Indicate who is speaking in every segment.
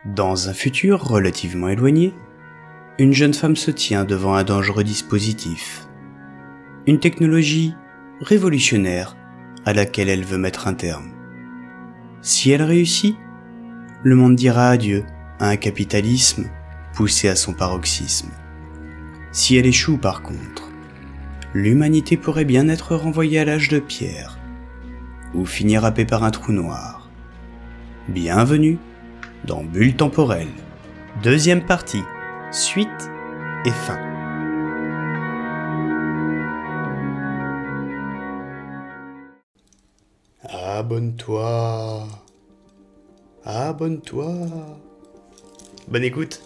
Speaker 1: Dans un futur relativement éloigné, une jeune femme se tient devant un dangereux dispositif. Une technologie révolutionnaire à laquelle elle veut mettre un terme. Si elle réussit, le monde dira adieu à un capitalisme poussé à son paroxysme. Si elle échoue par contre, l'humanité pourrait bien être renvoyée à l'âge de pierre, ou finir happée par un trou noir. Bienvenue dans Bulle temporelle, deuxième partie, suite et fin. Abonne-toi. Abonne-toi. Bonne écoute.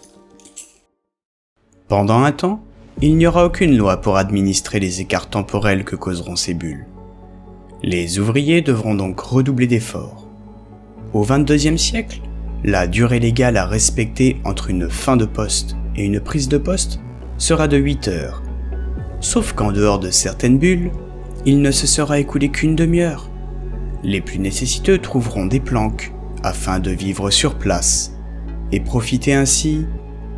Speaker 1: Pendant un temps, il n'y aura aucune loi pour administrer les écarts temporels que causeront ces bulles. Les ouvriers devront donc redoubler d'efforts. Au XXIe siècle, la durée légale à respecter entre une fin de poste et une prise de poste sera de 8 heures. Sauf qu'en dehors de certaines bulles, il ne se sera écoulé qu'une demi-heure. Les plus nécessiteux trouveront des planques afin de vivre sur place et profiter ainsi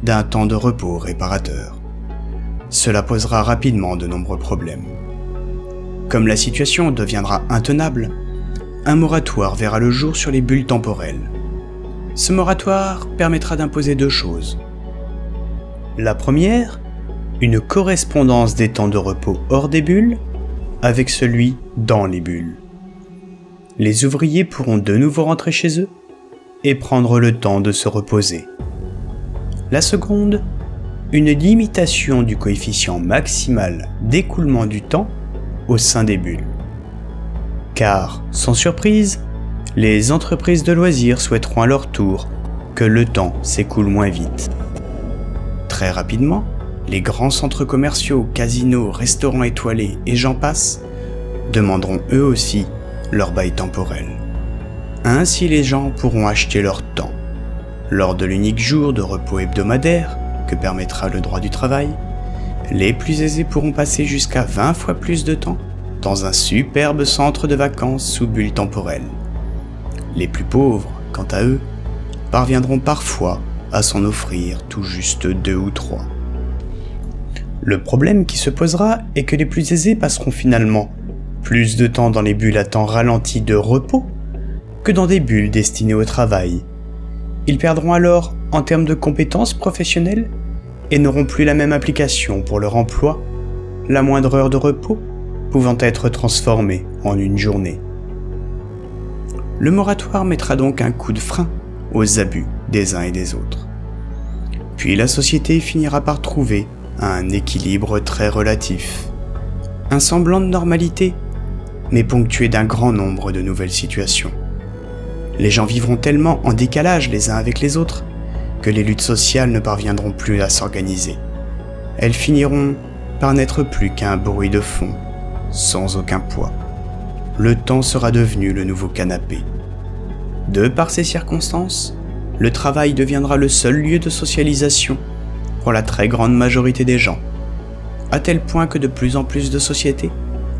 Speaker 1: d'un temps de repos réparateur. Cela posera rapidement de nombreux problèmes. Comme la situation deviendra intenable, un moratoire verra le jour sur les bulles temporelles. Ce moratoire permettra d'imposer deux choses. La première, une correspondance des temps de repos hors des bulles avec celui dans les bulles. Les ouvriers pourront de nouveau rentrer chez eux et prendre le temps de se reposer. La seconde, une limitation du coefficient maximal d'écoulement du temps au sein des bulles. Car, sans surprise, les entreprises de loisirs souhaiteront à leur tour que le temps s'écoule moins vite. Très rapidement, les grands centres commerciaux, casinos, restaurants étoilés et j'en passe demanderont eux aussi leur bail temporel. Ainsi les gens pourront acheter leur temps. Lors de l'unique jour de repos hebdomadaire que permettra le droit du travail, les plus aisés pourront passer jusqu'à 20 fois plus de temps dans un superbe centre de vacances sous bulle temporelle. Les plus pauvres, quant à eux, parviendront parfois à s'en offrir tout juste 2 ou 3. Le problème qui se posera est que les plus aisés passeront finalement plus de temps dans les bulles à temps ralenti de repos que dans des bulles destinées au travail. Ils perdront alors en termes de compétences professionnelles et n'auront plus la même application pour leur emploi, la moindre heure de repos pouvant être transformée en une journée. Le moratoire mettra donc un coup de frein aux abus des uns et des autres. Puis la société finira par trouver un équilibre très relatif, un semblant de normalité, mais ponctué d'un grand nombre de nouvelles situations. Les gens vivront tellement en décalage les uns avec les autres que les luttes sociales ne parviendront plus à s'organiser. Elles finiront par n'être plus qu'un bruit de fond, sans aucun poids. Le temps sera devenu le nouveau canapé. De par ces circonstances, le travail deviendra le seul lieu de socialisation pour la très grande majorité des gens, à tel point que de plus en plus de sociétés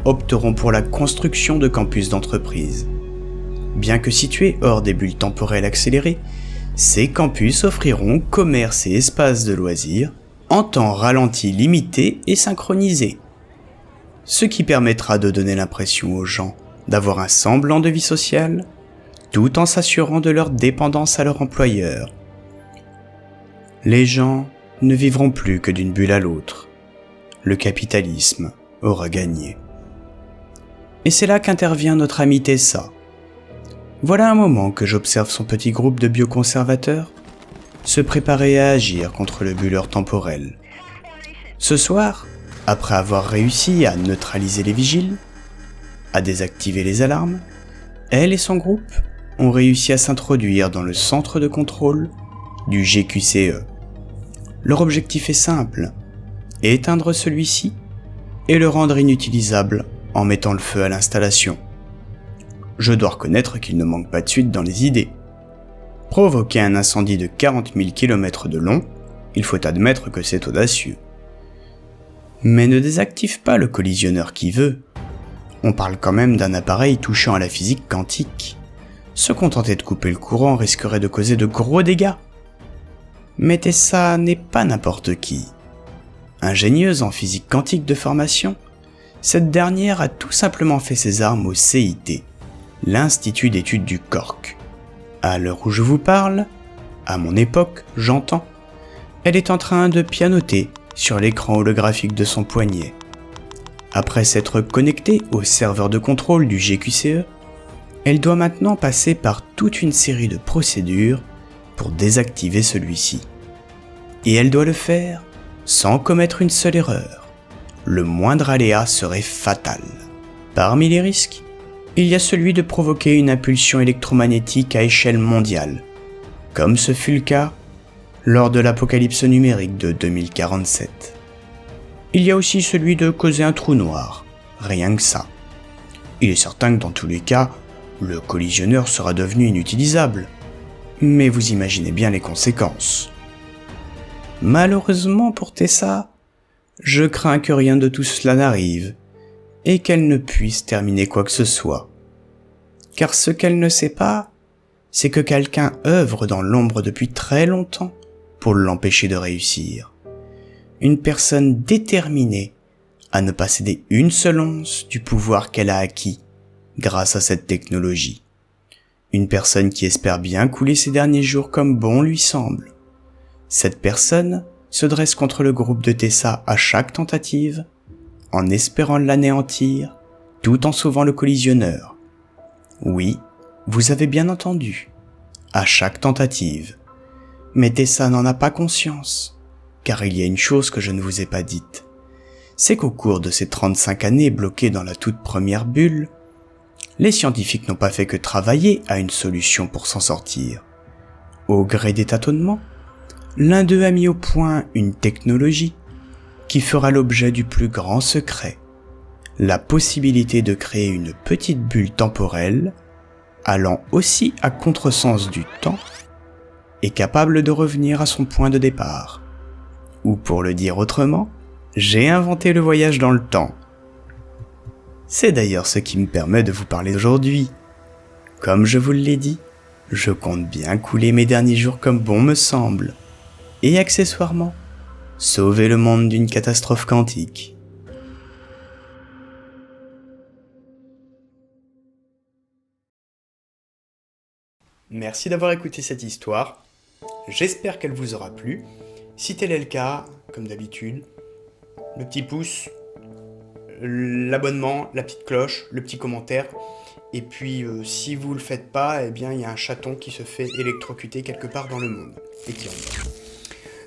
Speaker 1: opteront pour la construction de campus d'entreprise. Bien que situés hors des bulles temporelles accélérées, ces campus offriront commerce et espaces de loisirs en temps ralenti limité et synchronisé, ce qui permettra de donner l'impression aux gens d'avoir un semblant de vie sociale, tout en s'assurant de leur dépendance à leur employeur. Les gens ne vivront plus que d'une bulle à l'autre. Le capitalisme aura gagné. Et c'est là qu'intervient notre ami Tessa. Voilà un moment que j'observe son petit groupe de bioconservateurs se préparer à agir contre le bulleur temporel. Ce soir, après avoir réussi à neutraliser les vigiles, à désactiver les alarmes, elle et son groupe ont réussi à s'introduire dans le centre de contrôle du GQCE. Leur objectif est simple, éteindre celui-ci et le rendre inutilisable en mettant le feu à l'installation. Je dois reconnaître qu'il ne manque pas de suite dans les idées. Provoquer un incendie de 40 000 km de long, il faut admettre que c'est audacieux. Mais ne désactive pas le collisionneur qui veut. On parle quand même d'un appareil touchant à la physique quantique. Se contenter de couper le courant risquerait de causer de gros dégâts. Mais Tessa n'est pas n'importe qui. Ingénieuse en physique quantique de formation, cette dernière a tout simplement fait ses armes au CIT, l'Institut d'études du Cork. À l'heure où je vous parle, à mon époque, j'entends, elle est en train de pianoter sur l'écran holographique de son poignet. Après s'être connectée au serveur de contrôle du GQCE, elle doit maintenant passer par toute une série de procédures pour désactiver celui-ci. Et elle doit le faire sans commettre une seule erreur. Le moindre aléa serait fatal. Parmi les risques, il y a celui de provoquer une impulsion électromagnétique à échelle mondiale, comme ce fut le cas lors de l'apocalypse numérique de 2047. Il y a aussi celui de causer un trou noir, rien que ça. Il est certain que dans tous les cas, le collisionneur sera devenu inutilisable, mais vous imaginez bien les conséquences. Malheureusement pour Tessa, je crains que rien de tout cela n'arrive, et qu'elle ne puisse terminer quoi que ce soit. Car ce qu'elle ne sait pas, c'est que quelqu'un œuvre dans l'ombre depuis très longtemps pour l'empêcher de réussir. Une personne déterminée à ne pas céder une seule once du pouvoir qu'elle a acquis grâce à cette technologie. Une personne qui espère bien couler ses derniers jours comme bon lui semble. Cette personne se dresse contre le groupe de Tessa à chaque tentative, en espérant l'anéantir, tout en sauvant le collisionneur. Oui, vous avez bien entendu, à chaque tentative. Mais Tessa n'en a pas conscience, car il y a une chose que je ne vous ai pas dite. C'est qu'au cours de ces 35 années bloquées dans la toute première bulle, les scientifiques n'ont pas fait que travailler à une solution pour s'en sortir. Au gré des tâtonnements, l'un d'eux a mis au point une technologie qui fera l'objet du plus grand secret, la possibilité de créer une petite bulle temporelle allant aussi à contresens du temps et capable de revenir à son point de départ. Ou pour le dire autrement, j'ai inventé le voyage dans le temps. C'est d'ailleurs ce qui me permet de vous parler aujourd'hui. Comme je vous l'ai dit, je compte bien couler mes derniers jours comme bon me semble. Et accessoirement, sauver le monde d'une catastrophe quantique. Merci d'avoir écouté cette histoire. J'espère qu'elle vous aura plu. Si tel est le cas, comme d'habitude, le petit pouce, l'abonnement, la petite cloche, le petit commentaire. Et puis, si vous le faites pas, eh bien, il y a un chaton qui se fait électrocuter quelque part dans le monde et qui en meurt.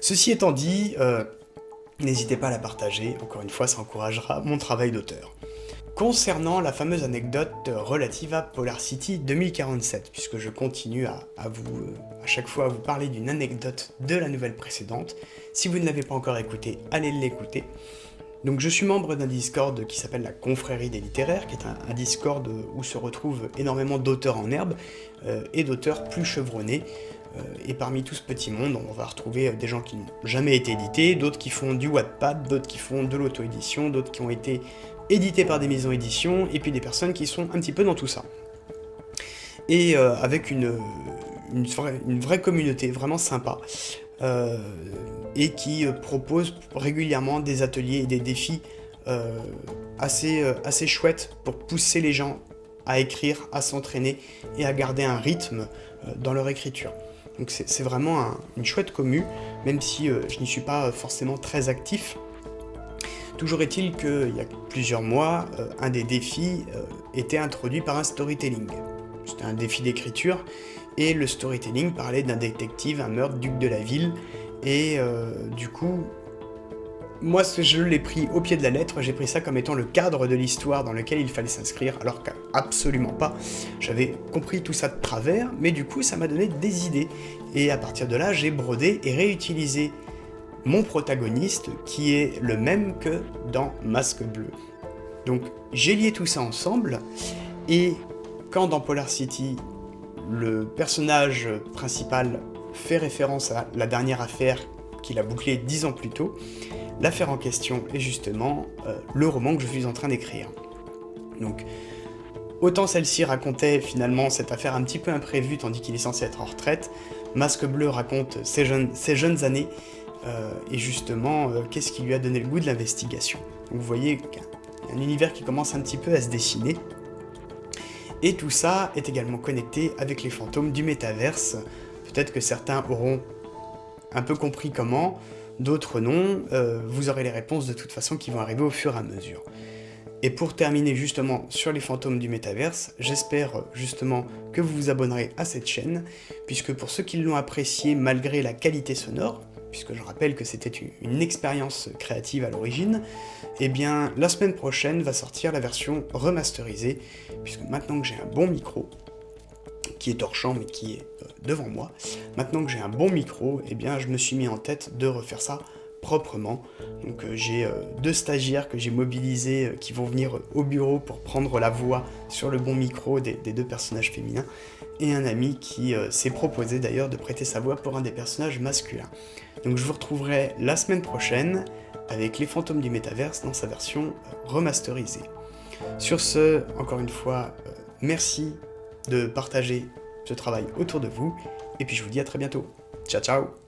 Speaker 1: Ceci étant dit, n'hésitez pas à la partager. Encore une fois, ça encouragera mon travail d'auteur. Concernant la fameuse anecdote relative à Polar City 2047, puisque je continue à chaque fois à vous parler d'une anecdote de la nouvelle précédente. Si vous ne l'avez pas encore écouté, allez l'écouter. Donc je suis membre d'un Discord qui s'appelle la Confrérie des littéraires, qui est un Discord où se retrouvent énormément d'auteurs en herbe et d'auteurs plus chevronnés. Et parmi tout ce petit monde, on va retrouver des gens qui n'ont jamais été édités, d'autres qui font du Wattpad, d'autres qui font de l'auto-édition, d'autres qui ont été édités par des maisons d'édition, et puis des personnes qui sont un petit peu dans tout ça. Et avec une vraie communauté vraiment sympa, et qui propose régulièrement des ateliers et des défis assez chouettes pour pousser les gens à écrire, à s'entraîner et à garder un rythme dans leur écriture. Donc c'est vraiment une chouette commu, même si je n'y suis pas forcément très actif. Toujours est-il qu'il y a plusieurs mois, un des défis était introduit par un storytelling. C'était un défi d'écriture, et le storytelling parlait d'un détective, un meurtre, duc de la ville, et du coup, moi je l'ai pris au pied de la lettre, j'ai pris ça comme étant le cadre de l'histoire dans lequel il fallait s'inscrire, alors qu'absolument pas. J'avais compris tout ça de travers, mais du coup ça m'a donné des idées, et à partir de là j'ai brodé et réutilisé mon protagoniste qui est le même que dans Masque Bleu. Donc j'ai lié tout ça ensemble, et quand dans Polar City, le personnage principal fait référence à la dernière affaire qu'il a bouclée 10 ans plus tôt, l'affaire en question est justement le roman que je suis en train d'écrire. Donc, autant celle-ci racontait finalement cette affaire un petit peu imprévue tandis qu'il est censé être en retraite, Masque Bleu raconte ses jeunes années et justement qu'est-ce qui lui a donné le goût de l'investigation. Vous voyez qu'il y a un univers qui commence un petit peu à se dessiner. Et tout ça est également connecté avec les fantômes du métaverse. Peut-être que certains auront un peu compris comment, d'autres non. Vous aurez les réponses de toute façon qui vont arriver au fur et à mesure. Et pour terminer justement sur les fantômes du métaverse, j'espère justement que vous vous abonnerez à cette chaîne, puisque pour ceux qui l'ont apprécié malgré la qualité sonore, puisque je rappelle que c'était une expérience créative à l'origine, eh bien la semaine prochaine va sortir la version remasterisée, puisque maintenant que j'ai un bon micro, qui est hors champ mais qui est devant moi, maintenant que j'ai un bon micro, eh bien je me suis mis en tête de refaire ça proprement. Donc j'ai 2 stagiaires que j'ai mobilisés qui vont venir au bureau pour prendre la voix sur le bon micro des 2 personnages féminins, et un ami qui s'est proposé d'ailleurs de prêter sa voix pour un des personnages masculins. Donc je vous retrouverai la semaine prochaine avec les fantômes du métaverse dans sa version remasterisée. Sur ce, encore une fois, merci de partager ce travail autour de vous, et puis je vous dis à très bientôt. Ciao ciao.